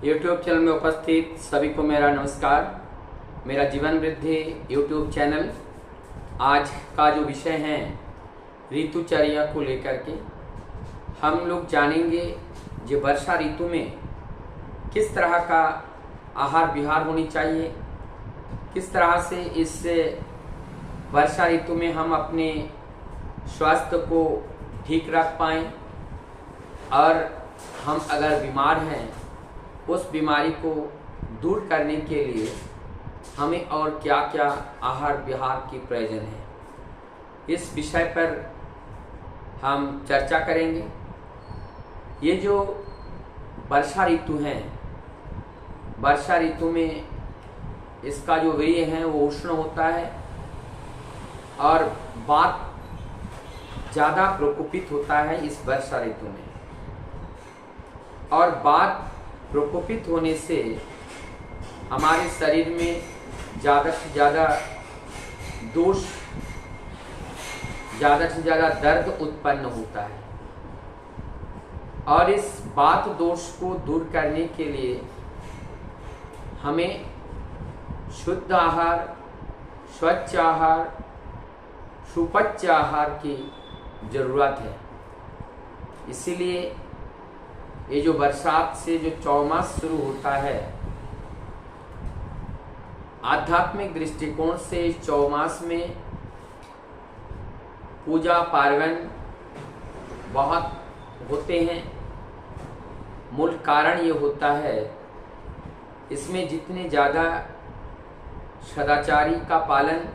YouTube channel में उपस्थित सभी को मेरा नमस्कार। मेरा जीवन वृद्धि यूट्यूब चैनल आज का जो विषय है ऋतुचर्या को लेकर के हम लोग जानेंगे जो वर्षा ऋतु में किस तरह का आहार विहार होनी चाहिए, किस तरह से इस वर्षा ऋतु में हम अपने स्वास्थ्य को ठीक रख पाएँ और हम अगर बीमार हैं उस बीमारी को दूर करने के लिए हमें और क्या क्या आहार विहार की प्रयोजन है, इस विषय पर हम चर्चा करेंगे। ये जो वर्षा ऋतु है, वर्षा ऋतु में इसका जो वेय है वो उष्ण होता है और वात ज़्यादा प्रकोपित होता है इस वर्षा ऋतु में। और वात प्रकोपित होने से हमारे शरीर में ज़्यादा से ज़्यादा दोष, ज़्यादा से ज़्यादा दर्द उत्पन्न होता है और इस वात दोष को दूर करने के लिए हमें शुद्ध आहार, स्वच्छ आहार, सुपच्य आहार की ज़रूरत है। इसीलिए ये जो बरसात से जो चौमास शुरू होता है, आध्यात्मिक दृष्टिकोण से इस चौमास में पूजा पार्वण बहुत होते हैं। मूल कारण ये होता है, इसमें जितने ज़्यादा सदाचारी का पालन,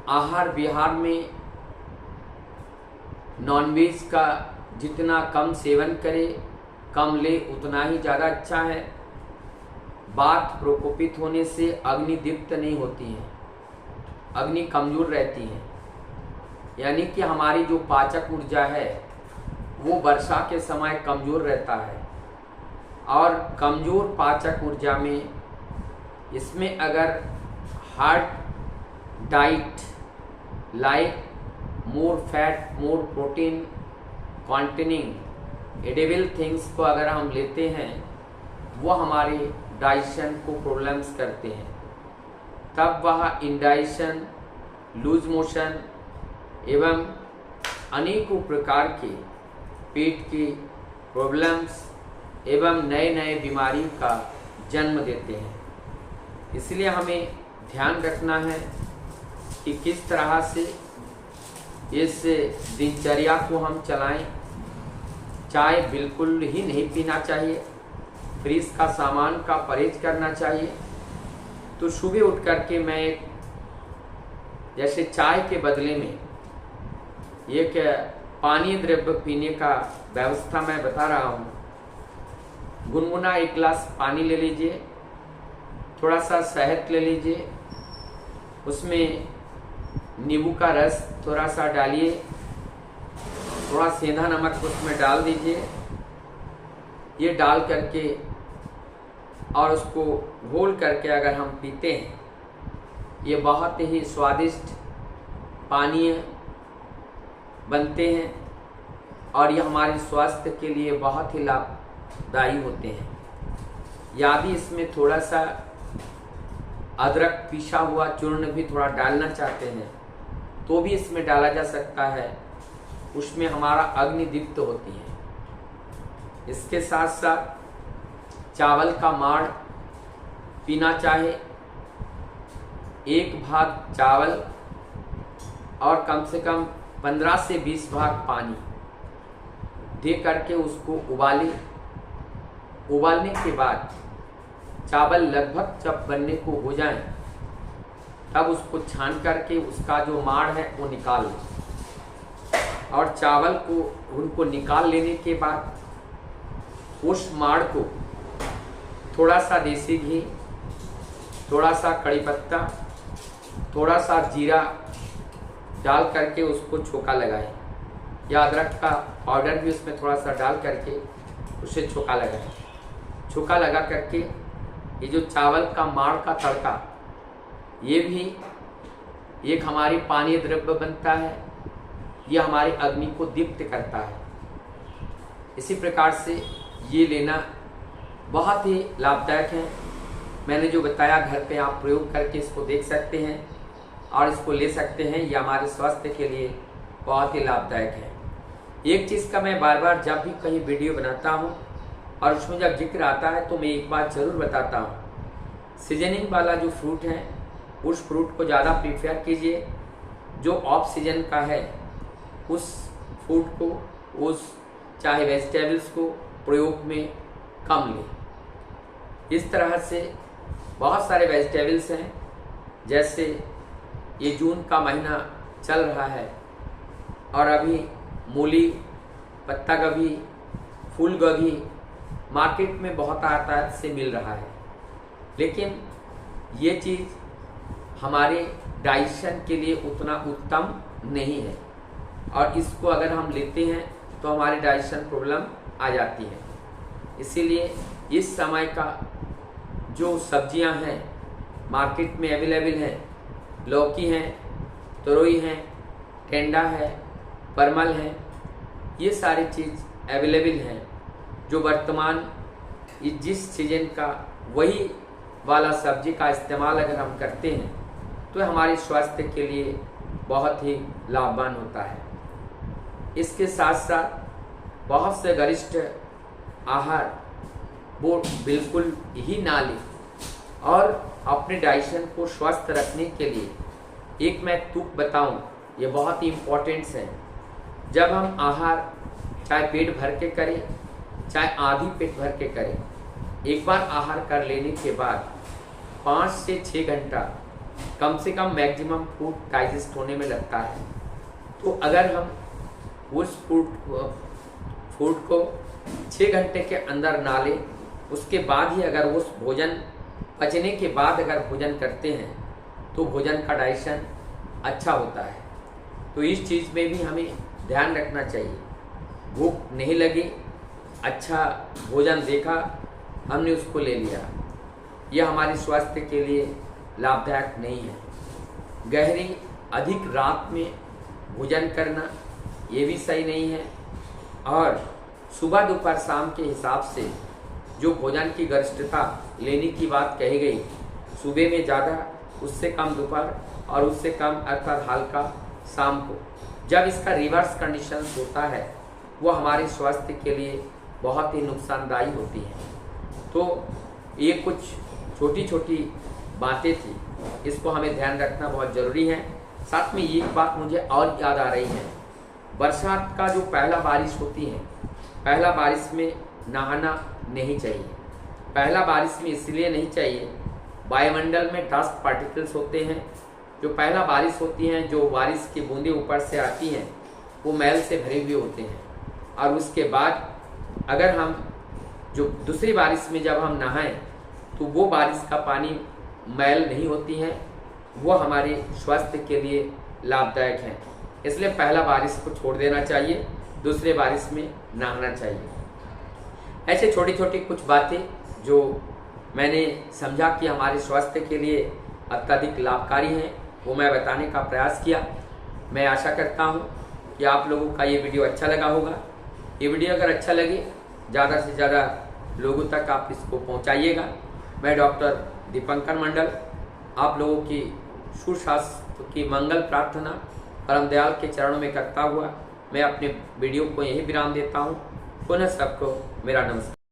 आहार विहार में नॉनवेज का जितना कम सेवन करे, कम ले, उतना ही ज़्यादा अच्छा है। वात प्रकोपित होने से अग्नि दीप्त नहीं होती है, अग्नि कमज़ोर रहती है, यानी कि हमारी जो पाचक ऊर्जा है वो वर्षा के समय कमज़ोर रहता है। और कमज़ोर पाचक ऊर्जा में इसमें अगर hard diet like more fat, more protein containing edible things को अगर हम लेते हैं, वो हमारे डाइजेशन को प्रॉब्लम्स करते हैं। तब वह इंडाइजेशन, लूज मोशन एवं अनेकों प्रकार के पेट की प्रॉब्लम्स एवं नए नए बीमारी का जन्म देते हैं। इसलिए हमें ध्यान रखना है कि किस तरह से इस दिनचर्या को हम चलाएं। चाय बिल्कुल ही नहीं पीना चाहिए, फ्रिज का सामान का परहेज करना चाहिए। तो सुबह उठ कर के मैं जैसे चाय के बदले में एक पानीय द्रव्य पीने का व्यवस्था मैं बता रहा हूँ। गुनगुना 1 गिलास पानी ले लीजिए, थोड़ा सा शहद ले लीजिए, उसमें नींबू का रस थोड़ा सा डालिए, थोड़ा सेंधा नमक उसमें डाल दीजिए। ये डाल करके और उसको घोल करके अगर हम पीते हैं, ये बहुत ही स्वादिष्ट पानीय बनते हैं और ये हमारे स्वास्थ्य के लिए बहुत ही लाभदायी होते हैं। यदि इसमें थोड़ा सा अदरक पीसा हुआ चूर्ण भी थोड़ा डालना चाहते हैं तो भी इसमें डाला जा सकता है, उसमें हमारा अग्नि दीप्त होती है। इसके साथ साथ चावल का माड़ पीना चाहिए। 1 भाग चावल और कम से कम 15 से 20 भाग पानी दे करके उसको उबालें। उबालने के बाद चावल लगभग जब बनने को हो जाए तब उसको छान करके उसका जो माड़ है वो निकाल लें। और चावल को उनको निकाल लेने के बाद उस माड़ को थोड़ा सा देसी घी, थोड़ा सा कड़ी पत्ता, थोड़ा सा जीरा डाल करके उसको छोका लगाएं, या अदरक का पाउडर भी उसमें थोड़ा सा डाल करके उसे छोका लगाएं। छोका लगा करके ये जो चावल का माड़ का तड़का, ये भी एक हमारी पानीय द्रव्य बनता है, ये हमारी अग्नि को दीप्त करता है। इसी प्रकार से ये लेना बहुत ही लाभदायक हैं। मैंने जो बताया घर पे आप प्रयोग करके इसको देख सकते हैं और इसको ले सकते हैं। ये हमारे स्वास्थ्य के लिए बहुत ही लाभदायक है। एक चीज़ का मैं बार बार जब भी कहीं वीडियो बनाता हूँ और उसमें जब जिक्र आता है तो मैं एक बात ज़रूर बताता हूँ, सीजनिंग वाला जो फ्रूट है उस फ्रूट को ज़्यादा प्रीफर कीजिए। जो ऑफ सीजन का है उस फूड को, उस चाहे वेजिटेबल्स को प्रयोग में कम लें। इस तरह से बहुत सारे वेजिटेबल्स हैं, जैसे ये जून का महीना चल रहा है और अभी मूली, पत्ता गोभी, फूल गोभी मार्केट में बहुत आसानी से मिल रहा है, लेकिन ये चीज़ हमारे डाइजेशन के लिए उतना उत्तम नहीं है और इसको अगर हम लेते हैं तो हमारे डाइजेशन प्रॉब्लम आ जाती है। इसीलिए इस समय का जो सब्जियां हैं मार्केट में अवेलेबल हैं, लौकी हैं, तरोई हैं, टेंडा है, परमल है, ये सारी चीज़ अवेलेबल हैं जो वर्तमान जिस सीजन का वही वाला सब्जी का इस्तेमाल अगर हम करते हैं तो हमारे स्वास्थ्य के लिए बहुत ही लाभवान होता है। इसके साथ साथ बहुत से गरिष्ठ आहार वो बिल्कुल ही ना लें और अपने डाइजेशन को स्वस्थ रखने के लिए एक मैं तुक बताऊं, ये बहुत ही इम्पोर्टेंट है। जब हम आहार चाहे पेट भर के करें चाहे आधी पेट भर के करें, एक बार आहार कर लेने के बाद 5 से 6 घंटा कम से कम मैक्सिमम फूड डाइजेस्ट होने में लगता है। तो अगर हम उस फूड को 6 घंटे के अंदर ना लें, उसके बाद ही अगर उस भोजन पचने के बाद अगर भोजन करते हैं तो भोजन का डाइजेशन अच्छा होता है। तो इस चीज़ में भी हमें ध्यान रखना चाहिए। भूख नहीं लगी, अच्छा भोजन देखा, हमने उसको ले लिया, यह हमारे स्वास्थ्य के लिए लाभदायक नहीं है। गहरी अधिक रात में भोजन करना ये भी सही नहीं है और सुबह दोपहर शाम के हिसाब से जो भोजन की गरिष्ठता लेने की बात कही गई, सुबह में ज़्यादा, उससे कम दोपहर और उससे कम अर्थात हल्का शाम को, जब इसका रिवर्स कंडीशन होता है वो हमारे स्वास्थ्य के लिए बहुत ही नुकसानदायी होती है। तो ये कुछ छोटी छोटी बातें थी, इसको हमें ध्यान रखना बहुत ज़रूरी है। साथ में एक बात मुझे और याद आ रही है, बरसात का जो पहला बारिश होती है, पहला बारिश में नहाना नहीं चाहिए। पहला बारिश में इसलिए नहीं चाहिए, वायुमंडल में डस्ट पार्टिकल्स होते हैं, जो पहला बारिश होती हैं, जो बारिश की बूंदें ऊपर से आती हैं वो मैल से भरे हुए होते हैं और उसके बाद अगर हम जो दूसरी बारिश में जब हम नहाएं तो वो बारिश का पानी मैल नहीं होती है, वो हमारे स्वास्थ्य के लिए लाभदायक है। इसलिए पहला बारिश को छोड़ देना चाहिए, दूसरे बारिश में नहाना चाहिए। ऐसे छोटी छोटी कुछ बातें जो मैंने समझा कि हमारे स्वास्थ्य के लिए अत्यधिक लाभकारी हैं, वो मैं बताने का प्रयास किया। मैं आशा करता हूँ कि आप लोगों का ये वीडियो अच्छा लगा होगा। ये वीडियो अगर अच्छा लगे, ज़्यादा से ज़्यादा लोगों तक आप इसको पहुँचाइएगा। मैं डॉक्टर दीपंकर मंडल आप लोगों की सुस्वास्थ्य की मंगल प्रार्थना परम दयाल के चरणों में करता हुआ मैं अपने वीडियो को यहीं विराम देता हूँ। पुनः सबको मेरा नमस्कार।